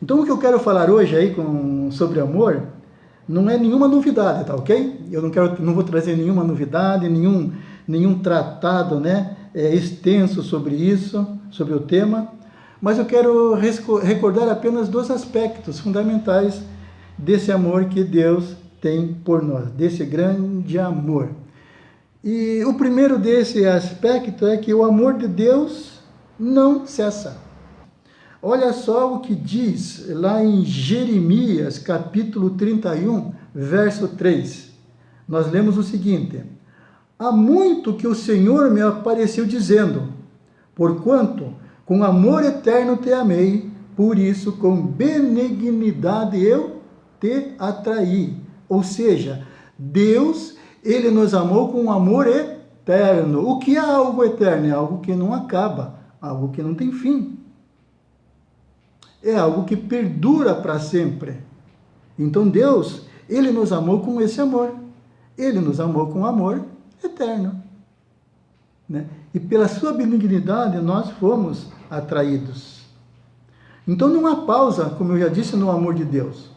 Então o que eu quero falar hoje aí sobre amor não é nenhuma novidade, tá ok? Eu não vou trazer nenhuma novidade, nenhum tratado, né, extenso sobre isso, sobre o tema, mas eu quero recordar apenas dois aspectos fundamentais desse amor que Deus tem por nós, desse grande amor. E o primeiro desse aspecto é que o amor de Deus não cessa. Olha só o que diz lá em Jeremias, capítulo 31, verso 3. Nós lemos o seguinte: há muito que o Senhor me apareceu dizendo, porquanto com amor eterno te amei, por isso com benignidade eu te atraí. Ou seja, Deus, Ele nos amou com um amor eterno. O que é algo eterno? É algo que não acaba, algo que não tem fim. É algo que perdura para sempre. Então Deus, Ele nos amou com esse amor. Ele nos amou com amor eterno. Né? E pela sua benignidade nós fomos atraídos. Então não há pausa, como eu já disse, no amor de Deus.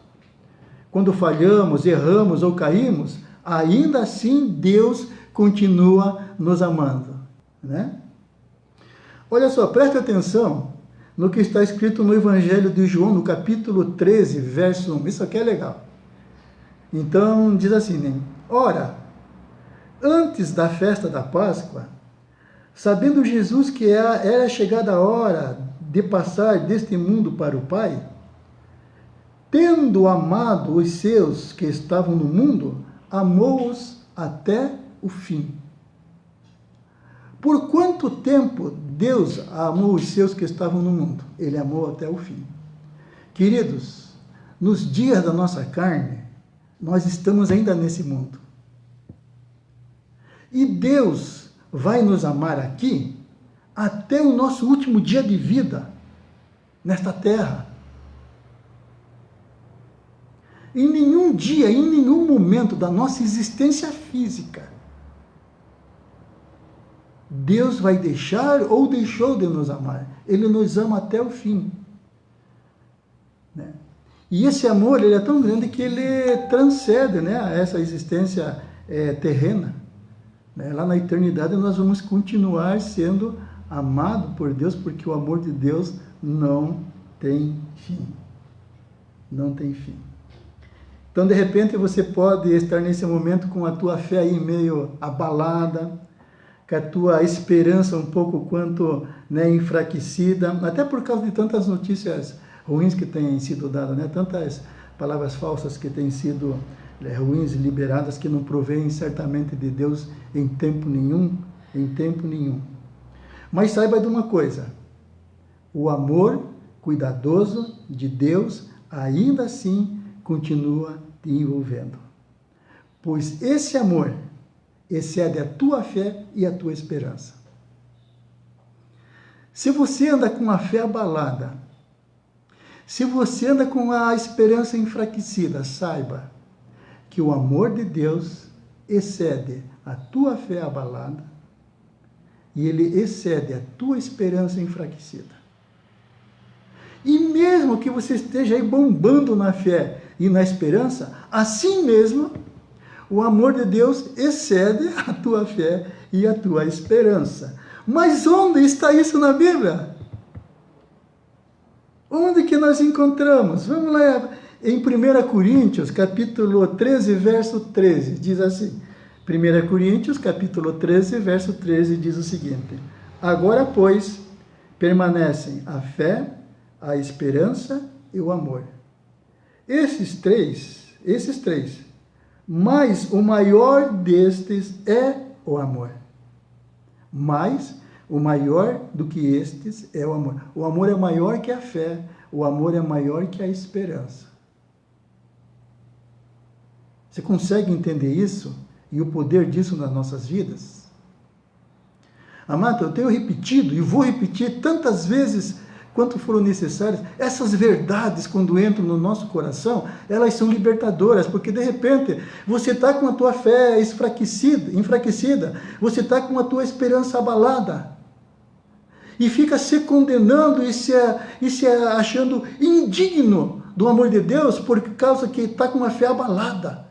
Quando falhamos, erramos ou caímos, ainda assim Deus continua nos amando. Né? Olha só, preste atenção no que está escrito no Evangelho de João, no capítulo 13, verso 1. Isso aqui é legal. Então, diz assim, né? Ora, antes da festa da Páscoa, sabendo Jesus que era chegada a hora de passar deste mundo para o Pai, tendo amado os seus que estavam no mundo, amou-os até o fim. Por quanto tempo Deus amou os seus que estavam no mundo? Ele amou até o fim. Queridos, nos dias da nossa carne, nós estamos ainda nesse mundo. E Deus vai nos amar aqui até o nosso último dia de vida nesta terra. Em nenhum dia, em nenhum momento da nossa existência física, Deus vai deixar ou deixou de nos amar. Ele nos ama até o fim. Né? E esse amor, ele é tão grande que ele transcende, né, a essa existência terrena. Né? Lá na eternidade nós vamos continuar sendo amados por Deus, porque o amor de Deus não tem fim. Não tem fim. Então, de repente, você pode estar nesse momento com a tua fé aí meio abalada, com a tua esperança um pouco quanto, né, enfraquecida, até por causa de tantas notícias ruins que têm sido dadas, né? Tantas palavras falsas que têm sido ruins e liberadas, que não provêm certamente de Deus em tempo nenhum, Mas saiba de uma coisa, o amor cuidadoso de Deus ainda assim continua te envolvendo. Pois esse amor excede a tua fé e a tua esperança. Se você anda com a fé abalada, se você anda com a esperança enfraquecida, saiba que o amor de Deus excede a tua fé abalada e ele excede a tua esperança enfraquecida. E mesmo que você esteja aí bombando na fé e na esperança, assim mesmo, o amor de Deus excede a tua fé e a tua esperança. Mas onde está isso na Bíblia? Onde que nós encontramos? Vamos lá, em 1 Coríntios, capítulo 13, verso 13, diz assim. 1 Coríntios, capítulo 13, verso 13, diz o seguinte: agora, pois, permanecem a fé, a esperança e o amor. Esses três, mas o maior destes é o amor. Mas o maior do que estes é o amor. O amor é maior que a fé, o amor é maior que a esperança. Você consegue entender isso e o poder disso nas nossas vidas? Amado, eu tenho repetido e vou repetir tantas vezes quanto foram necessárias. Essas verdades, quando entram no nosso coração, elas são libertadoras, porque de repente você está com a tua fé enfraquecida, você está com a tua esperança abalada. e fica se condenando e se achando indigno do amor de Deus por causa que está com uma fé abalada.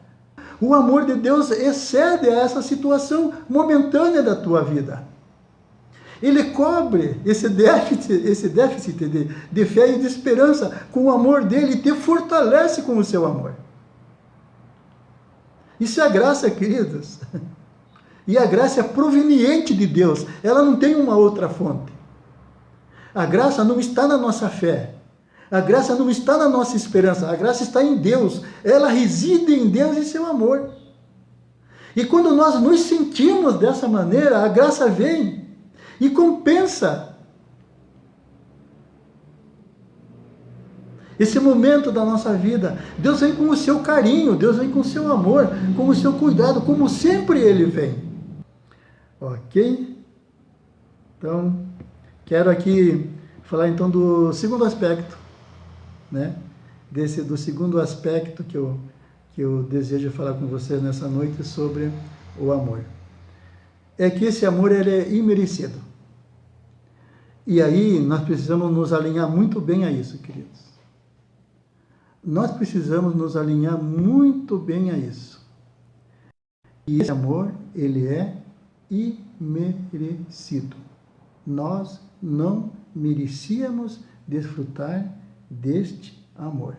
O amor de Deus excede a essa situação momentânea da tua vida. Ele cobre esse déficit de fé e de esperança com o amor dele e te fortalece com o seu amor. Isso é a graça, queridos. E a graça é proveniente de Deus. Ela não tem uma outra fonte. A graça não está na nossa fé. A graça não está na nossa esperança. A graça está em Deus. Ela reside em Deus e seu amor. E quando nós nos sentimos dessa maneira, a graça vem e compensa esse momento da nossa vida. Deus vem com o seu carinho, Deus vem com o seu amor, com o seu cuidado, como sempre Ele vem. Ok? Então, quero aqui falar então do segundo aspecto, né? Do segundo aspecto que eu desejo falar com vocês nessa noite sobre o amor. É que esse amor ele é imerecido. E aí nós precisamos nos alinhar muito bem a isso, queridos. Nós precisamos nos alinhar muito bem a isso. E esse amor, ele é imerecido. Nós não merecíamos desfrutar deste amor.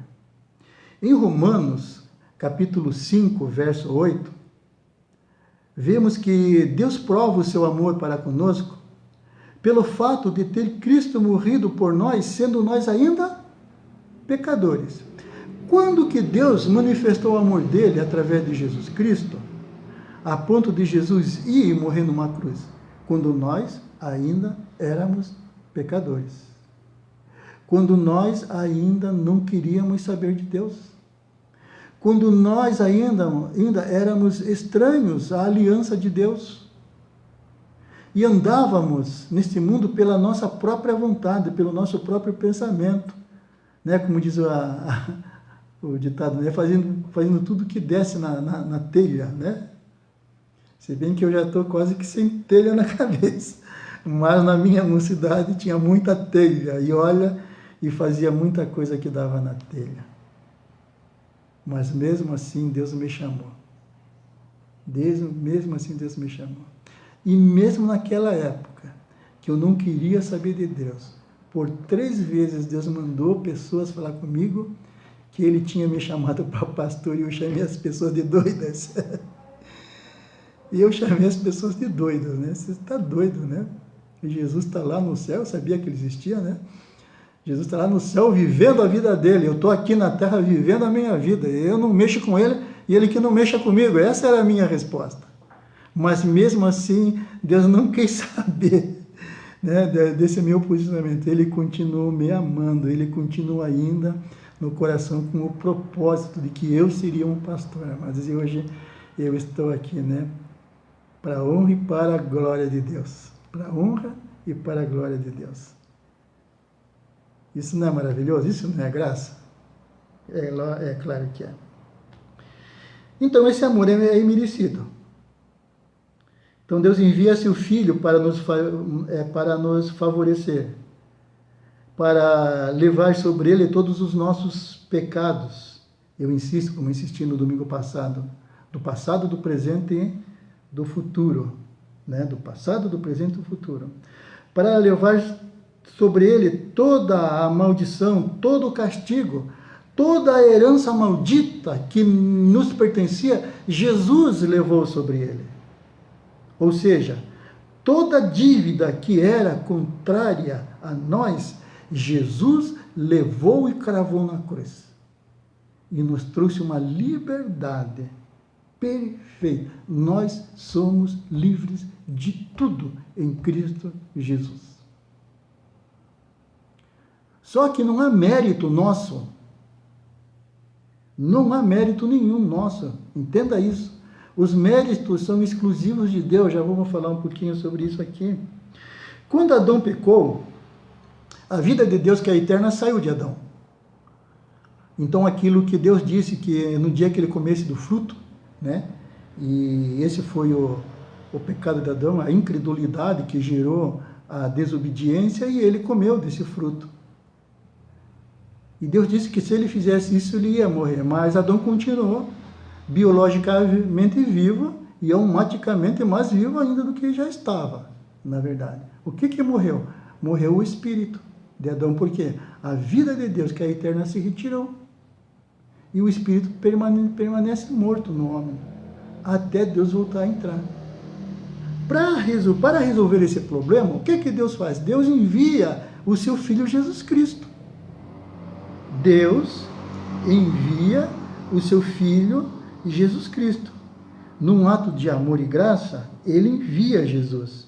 Em Romanos, capítulo 5, verso 8, vemos que Deus prova o seu amor para conosco pelo fato de ter Cristo morrido por nós, sendo nós ainda pecadores. Quando que Deus manifestou o amor dele através de Jesus Cristo, a ponto de Jesus ir e morrer numa cruz? Quando nós ainda éramos pecadores. Quando nós ainda não queríamos saber de Deus. Quando nós ainda éramos estranhos à aliança de Deus. E andávamos neste mundo pela nossa própria vontade, pelo nosso próprio pensamento, né? Como diz o ditado, né? fazendo tudo que desce na telha, né? Se bem que eu já estou quase que sem telha na cabeça, mas na minha mocidade tinha muita telha, e olha, e fazia muita coisa que dava na telha. Mas mesmo assim Deus me chamou. Mesmo assim Deus me chamou. E mesmo naquela época, que eu não queria saber de Deus, por 3 vezes Deus mandou pessoas falar comigo que Ele tinha me chamado para pastor, e eu chamei as pessoas de doidas. E eu chamei as pessoas de doidas, né? Você está doido, né? E Jesus está lá no céu, eu sabia que Ele existia, né? Jesus está lá no céu vivendo a vida dele, eu estou aqui na terra vivendo a minha vida, eu não mexo com Ele e Ele que não mexa comigo. Essa era a minha resposta. Mas mesmo assim, Deus não quis saber, né, desse meu posicionamento. Ele continuou me amando, Ele continua ainda no coração com o propósito de que eu seria um pastor. Mas hoje eu estou aqui, né, para a honra e para a glória de Deus. Para a honra e para a glória de Deus. Isso não é maravilhoso? Isso não é graça? É claro que é. Então, esse amor é imerecido. Então, Deus envia seu Filho para nos favorecer, para levar sobre Ele todos os nossos pecados. Eu insisto, como insisti no domingo passado, do passado, do presente e do futuro. Né? Do passado, do presente e do futuro. Para levar sobre Ele toda a maldição, todo o castigo, toda a herança maldita que nos pertencia, Jesus levou sobre Ele. Ou seja, toda dívida que era contrária a nós, Jesus levou e cravou na cruz. E nos trouxe uma liberdade perfeita. Nós somos livres de tudo em Cristo Jesus. Só que não há mérito nosso. Não há mérito nenhum nosso. Entenda isso. Os méritos são exclusivos de Deus. Já vamos falar um pouquinho sobre isso aqui. Quando Adão pecou, a vida de Deus, que é eterna, saiu de Adão. Então, aquilo que Deus disse, que no dia que ele comesse do fruto, né? E esse foi o pecado de Adão, a incredulidade que gerou a desobediência e ele comeu desse fruto. E Deus disse que se ele fizesse isso, ele ia morrer. Mas Adão continuou biologicamente vivo e automaticamente mais vivo ainda do que já estava, na verdade. O que morreu? Morreu o espírito de Adão, porque a vida de Deus, que é eterna, se retirou. E o espírito permanece morto no homem, até Deus voltar a entrar. Para resolver esse problema, o que Deus faz? Deus envia o seu Filho Jesus Cristo. Deus envia o seu Filho Jesus Cristo. Num ato de amor e graça, ele envia Jesus,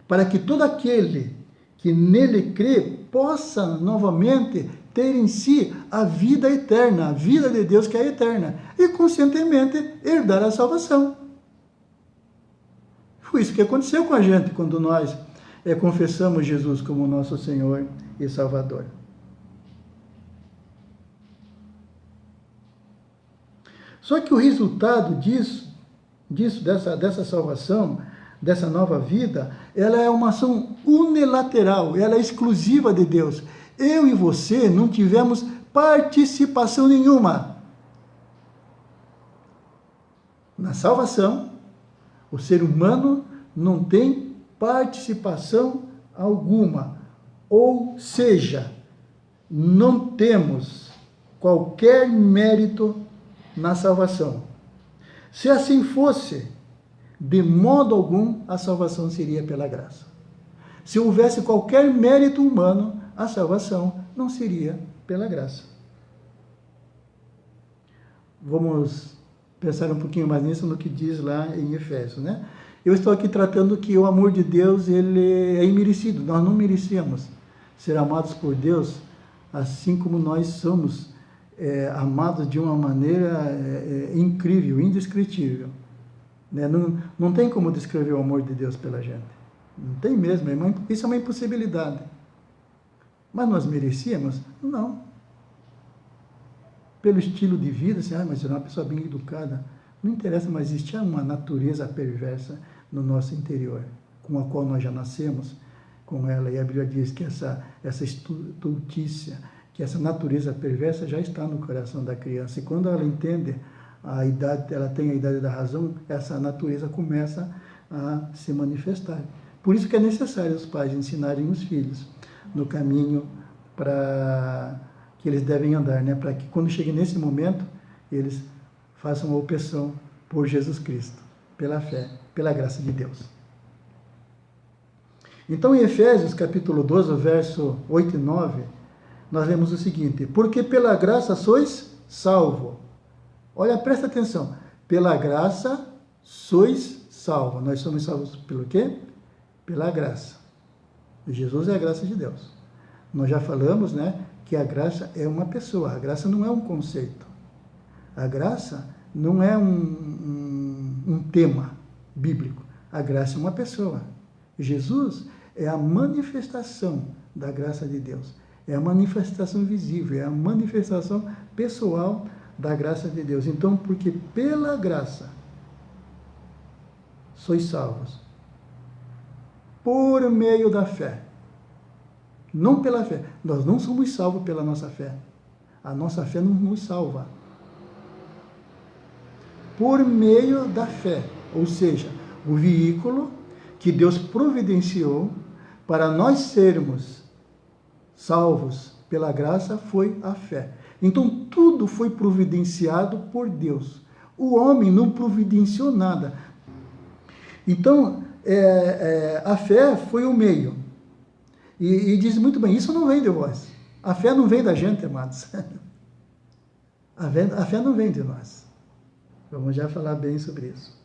para que todo aquele que nele crê possa novamente ter em si a vida eterna, a vida de Deus que é eterna, e conscientemente herdar a salvação. Foi isso que aconteceu com a gente quando nós confessamos Jesus como nosso Senhor e Salvador. Só que o resultado dessa salvação, dessa nova vida, ela é uma ação unilateral, ela é exclusiva de Deus. Eu e você não tivemos participação nenhuma na salvação. O ser humano não tem participação alguma, ou seja, não temos qualquer mérito na salvação. Se assim fosse, de modo algum a salvação seria pela graça. Se houvesse qualquer mérito humano, a salvação não seria pela graça. Vamos pensar um pouquinho mais nisso no que diz lá em Efésios, né? Eu estou aqui tratando que o amor de Deus, ele é imerecido. Nós não merecemos ser amados por Deus, assim como nós somos amados de uma maneira incrível, indescritível. Né? Não tem como descrever o amor de Deus pela gente. Não tem mesmo, isso é uma impossibilidade. Mas nós merecíamos? Não. Pelo estilo de vida, assim, mas era uma pessoa bem educada. Não interessa, mas existe uma natureza perversa no nosso interior, com a qual nós já nascemos com ela. E a Bíblia diz que essa estultícia, que essa natureza perversa já está no coração da criança. E quando ela entende a idade, ela tem a idade da razão, essa natureza começa a se manifestar. Por isso que é necessário os pais ensinarem os filhos no caminho que eles devem andar, né? Para que quando chegue nesse momento, eles façam a opção por Jesus Cristo, pela fé, pela graça de Deus. Então, em Efésios, capítulo 12, verso 8 e 9, nós lemos o seguinte: porque pela graça sois salvos. Olha, presta atenção. Pela graça sois salvos. Nós somos salvos pelo quê? Pela graça. Jesus é a graça de Deus. Nós já falamos, né, que a graça é uma pessoa. A graça não é um conceito. A graça não é um tema bíblico. A graça é uma pessoa. Jesus é a manifestação da graça de Deus. É a manifestação visível, é a manifestação pessoal da graça de Deus. Então, porque pela graça sois salvos, por meio da fé. Não pela fé. Nós não somos salvos pela nossa fé. A nossa fé não nos salva. Por meio da fé, ou seja, o veículo que Deus providenciou para nós sermos salvos pela graça foi a fé. Então, tudo foi providenciado por Deus. O homem não providenciou nada. Então, a fé foi o meio. E diz muito bem, isso não vem de vós. A fé não vem da gente, amados. A fé não vem de nós. Vamos já falar bem sobre isso.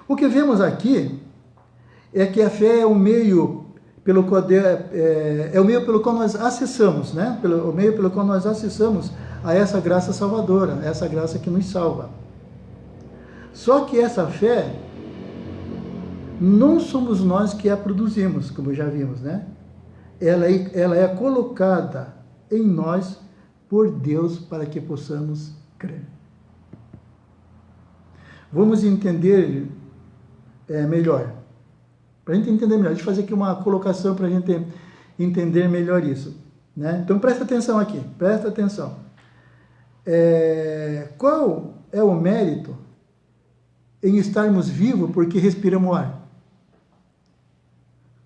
O que vemos aqui é que a fé é o meio pelo qual nós acessamos, né? O meio pelo qual nós acessamos a essa graça salvadora, essa graça que nos salva. Só que essa fé não somos nós que a produzimos, como já vimos, né? Ela é colocada em nós por Deus para que possamos crer. Vamos entender melhor, Para a gente entender melhor. Deixa eu fazer aqui uma colocação para a gente entender melhor isso. Né? Então presta atenção aqui, presta atenção. Qual é o mérito em estarmos vivos porque respiramos ar?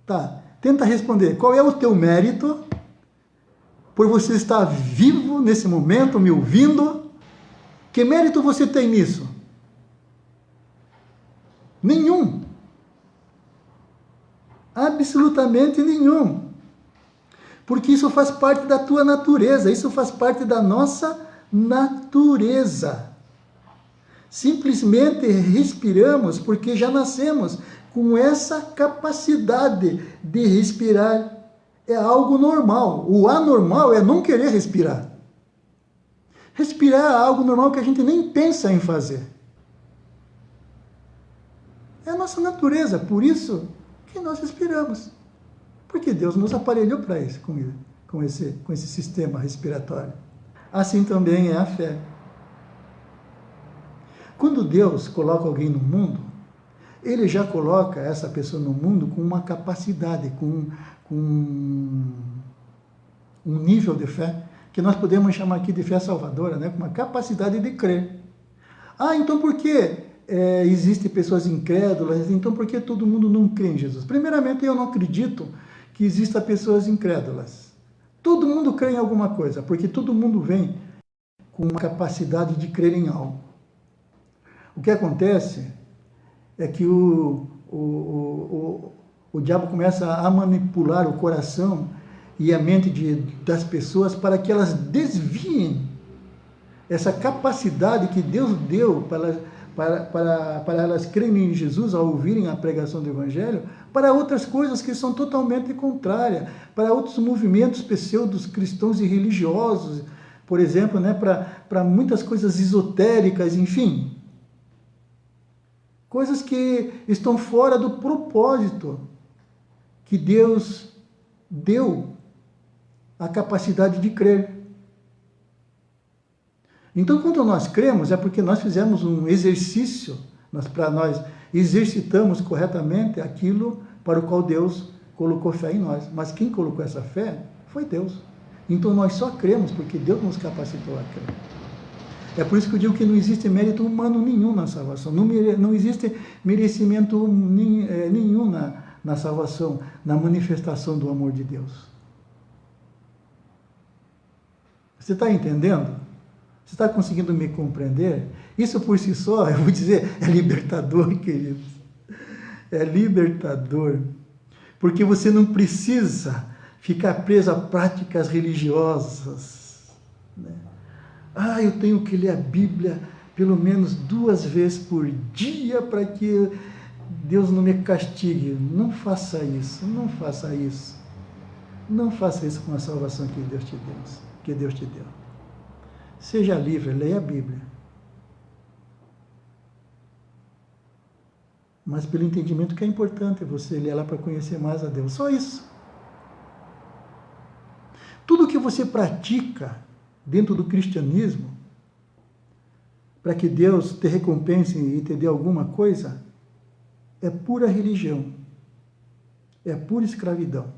Tá, tenta responder. Qual é o teu mérito por você estar vivo nesse momento, me ouvindo? Que mérito você tem nisso? Nenhum. Absolutamente nenhum. Porque isso faz parte da tua natureza, isso faz parte da nossa natureza. Simplesmente respiramos porque já nascemos com essa capacidade de respirar. É algo normal. O anormal é não querer respirar. Respirar é algo normal que a gente nem pensa em fazer. É a nossa natureza, por isso que nós respiramos. Porque Deus nos aparelhou para isso, com esse sistema respiratório. Assim também é a fé. Quando Deus coloca alguém no mundo, Ele já coloca essa pessoa no mundo com uma capacidade, com um nível de fé, que nós podemos chamar aqui de fé salvadora, né? Com uma capacidade de crer. Ah, então por que existem pessoas incrédulas? Então por que todo mundo não crê em Jesus? Primeiramente, eu não acredito que existam pessoas incrédulas. Todo mundo crê em alguma coisa, porque todo mundo vem com uma capacidade de crer em algo. O que acontece é que o diabo começa a manipular o coração e a mente das pessoas para que elas desviem essa capacidade que Deus deu para elas crerem em Jesus ao ouvirem a pregação do Evangelho, para outras coisas que são totalmente contrárias, para outros movimentos pseudos cristãos e religiosos, por exemplo, né, para muitas coisas esotéricas, enfim. Coisas que estão fora do propósito que Deus deu a capacidade de crer. Então, quando nós cremos, é porque nós fizemos um exercício, nós exercitamos corretamente aquilo para o qual Deus colocou fé em nós. Mas quem colocou essa fé foi Deus. Então, nós só cremos porque Deus nos capacitou a crer. É por isso que eu digo que não existe mérito humano nenhum na salvação. Não existe merecimento nenhum na salvação, na manifestação do amor de Deus. Você está entendendo? Você está conseguindo me compreender? Isso por si só, eu vou dizer, é libertador, queridos. É libertador. Porque você não precisa ficar preso a práticas religiosas, né? Ah, eu tenho que ler a Bíblia pelo menos 2 vezes por dia para que Deus não me castigue. Não faça isso, não faça isso. Não faça isso com a salvação que Deus te deu. Seja livre, leia a Bíblia. Mas pelo entendimento que é importante você ler ela para conhecer mais a Deus. Só isso. Tudo que você pratica dentro do cristianismo, para que Deus te recompense e te dê alguma coisa, é pura religião. É pura escravidão.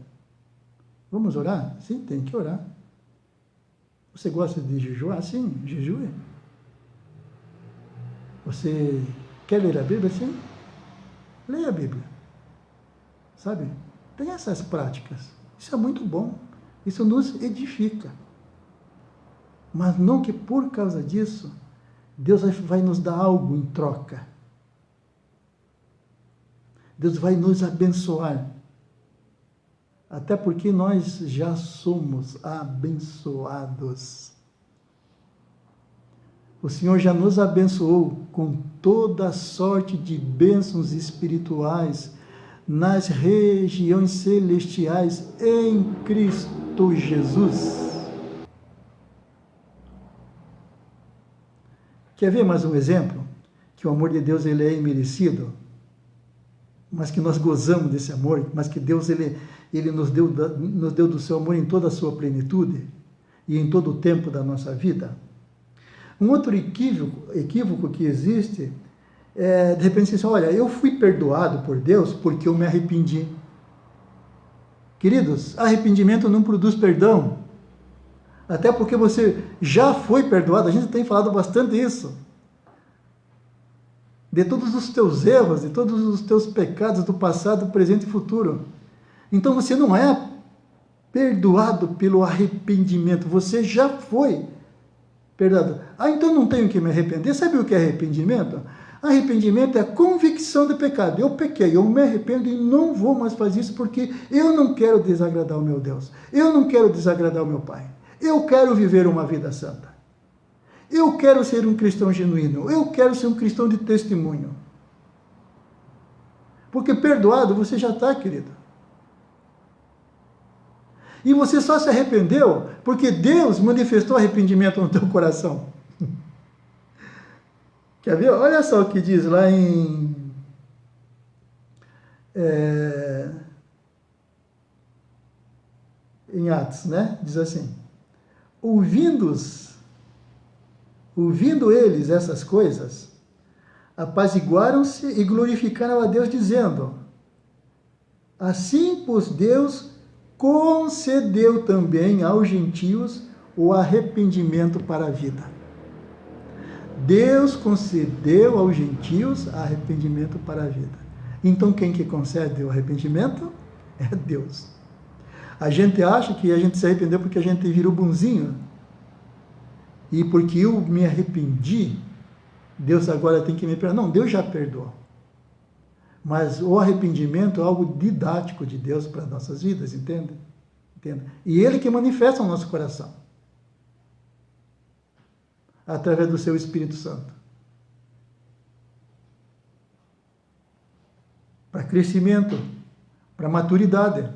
Vamos orar? Sim, tem que orar. Você gosta de jejuar? Sim, jejue. Você quer ler a Bíblia? Sim. Leia a Bíblia. Sabe? Tem essas práticas. Isso é muito bom. Isso nos edifica. Mas não que por causa disso, Deus vai nos dar algo em troca. Deus vai nos abençoar. Até porque nós já somos abençoados. O Senhor já nos abençoou com toda sorte de bênçãos espirituais nas regiões celestiais em Cristo Jesus. Quer ver mais um exemplo? Que o amor de Deus ele é imerecido, mas que nós gozamos desse amor, mas que Deus ele nos deu do seu amor em toda a sua plenitude e em todo o tempo da nossa vida. Um outro equívoco que existe de repente você diz, olha, eu fui perdoado por Deus porque eu me arrependi. Queridos, arrependimento não produz perdão. Até porque você já foi perdoado, a gente tem falado bastante isso. De todos os teus erros, de todos os teus pecados do passado, presente e futuro. Então você não é perdoado pelo arrependimento, você já foi perdoado. Então não tenho que me arrepender. Sabe o que é arrependimento? Arrependimento é a convicção de pecado. Eu pequei, eu me arrependo e não vou mais fazer isso porque eu não quero desagradar o meu Deus. Eu não quero desagradar o meu Pai. Eu quero viver uma vida santa. Eu quero ser um cristão genuíno. Eu quero ser um cristão de testemunho. Porque perdoado você já está, querido. E você só se arrependeu porque Deus manifestou arrependimento no teu coração. Quer ver? Olha só o que diz lá em Atos, né? Diz assim: ouvindo eles essas coisas, apaziguaram-se e glorificaram a Deus, dizendo: assim, pois, Deus concedeu também aos gentios o arrependimento para a vida. Deus concedeu aos gentios arrependimento para a vida. Então quem que concede o arrependimento? É Deus. A gente acha que a gente se arrependeu porque a gente virou bonzinho. E porque eu me arrependi, Deus agora tem que me perdoar. Não, Deus já perdoou. Mas o arrependimento é algo didático de Deus para nossas vidas, entende? E Ele que manifesta no nosso coração. Através do seu Espírito Santo. Para crescimento, para maturidade.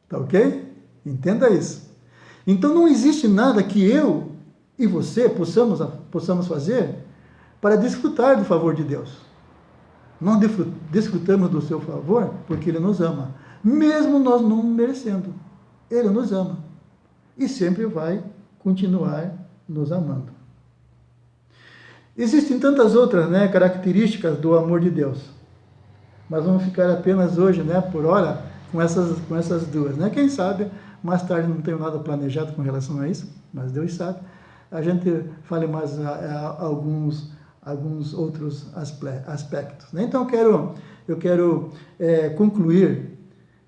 Tá ok? Entenda isso. Então não existe nada que eu e você possamos fazer para desfrutar do favor de Deus. Nós desfrutamos do seu favor porque Ele nos ama. Mesmo nós não merecendo. Ele nos ama. E sempre vai continuar nos amando. Existem tantas outras, né, características do amor de Deus. Mas vamos ficar apenas hoje, né, por hora, com essas duas. Né? Quem sabe, mais tarde não tenho nada planejado com relação a isso, mas Deus sabe. A gente fale mais alguns outros aspectos. Né? Então eu quero concluir,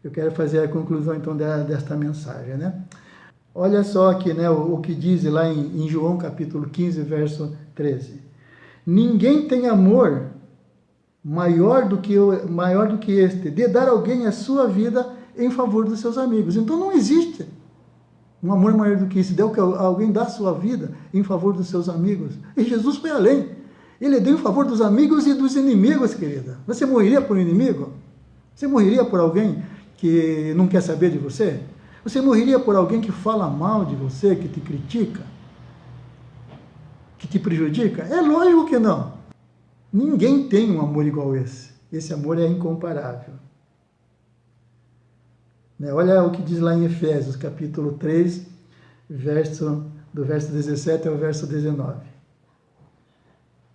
eu quero fazer a conclusão então desta mensagem. Né? Olha só aqui, né, o que diz lá em João capítulo 15, verso 13. Ninguém tem amor maior do que este, de dar alguém a sua vida em favor dos seus amigos. Então não existe um amor maior do que isso, deu que alguém dá a sua vida em favor dos seus amigos. E Jesus foi além. Ele deu em favor dos amigos e dos inimigos, querida. Você morreria por um inimigo? Você morreria por alguém que não quer saber de você? Você morreria por alguém que fala mal de você, que te critica? Que te prejudica? É lógico que não. Ninguém tem um amor igual esse. Esse amor é incomparável. Olha o que diz lá em Efésios, capítulo 3, do verso 17 ao verso 19.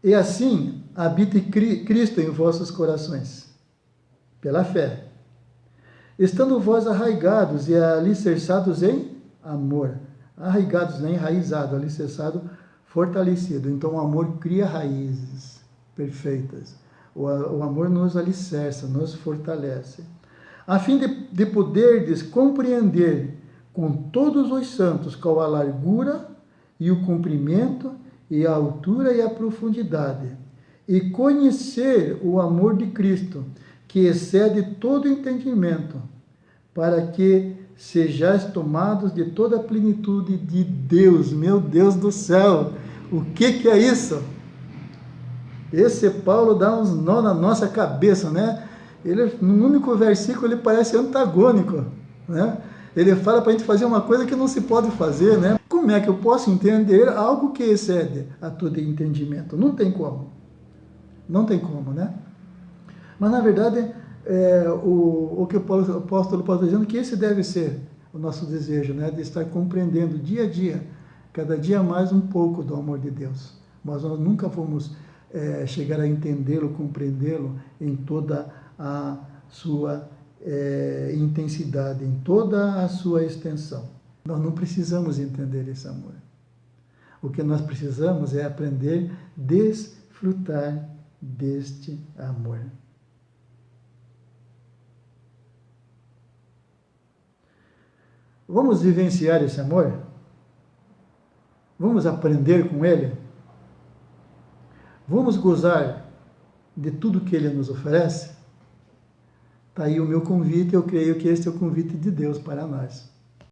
E assim habite Cristo em vossos corações, pela fé, estando vós arraigados e alicerçados em amor. Arraigados, né? Enraizado, alicerçado, fortalecido. Então o amor cria raízes perfeitas. O amor nos alicerça, nos fortalece. A fim de poderdes compreender com todos os santos qual a largura e o comprimento e a altura e a profundidade, e conhecer o amor de Cristo, que excede todo entendimento, para que sejais tomados de toda a plenitude de Deus. Meu Deus do céu! O que é isso? Esse Paulo dá uns nó na nossa cabeça, né? Ele, no único versículo, ele parece antagônico, né? Ele fala para a gente fazer uma coisa que não se pode fazer, né? Como é que eu posso entender algo que excede a todo entendimento? Não tem como. Não tem como, né? Mas, na verdade, o que o apóstolo Paulo está dizendo é que esse deve ser o nosso desejo, né? De estar compreendendo dia a dia, cada dia mais um pouco do amor de Deus. Mas nós nunca vamos chegar a entendê-lo, compreendê-lo em toda a sua intensidade, em toda a sua extensão. Nós não precisamos entender esse amor. O que nós precisamos é aprender a desfrutar deste amor. Vamos vivenciar esse amor? Vamos aprender com ele? Vamos gozar de tudo que ele nos oferece? Está aí o meu convite, eu creio que este é o convite de Deus para nós.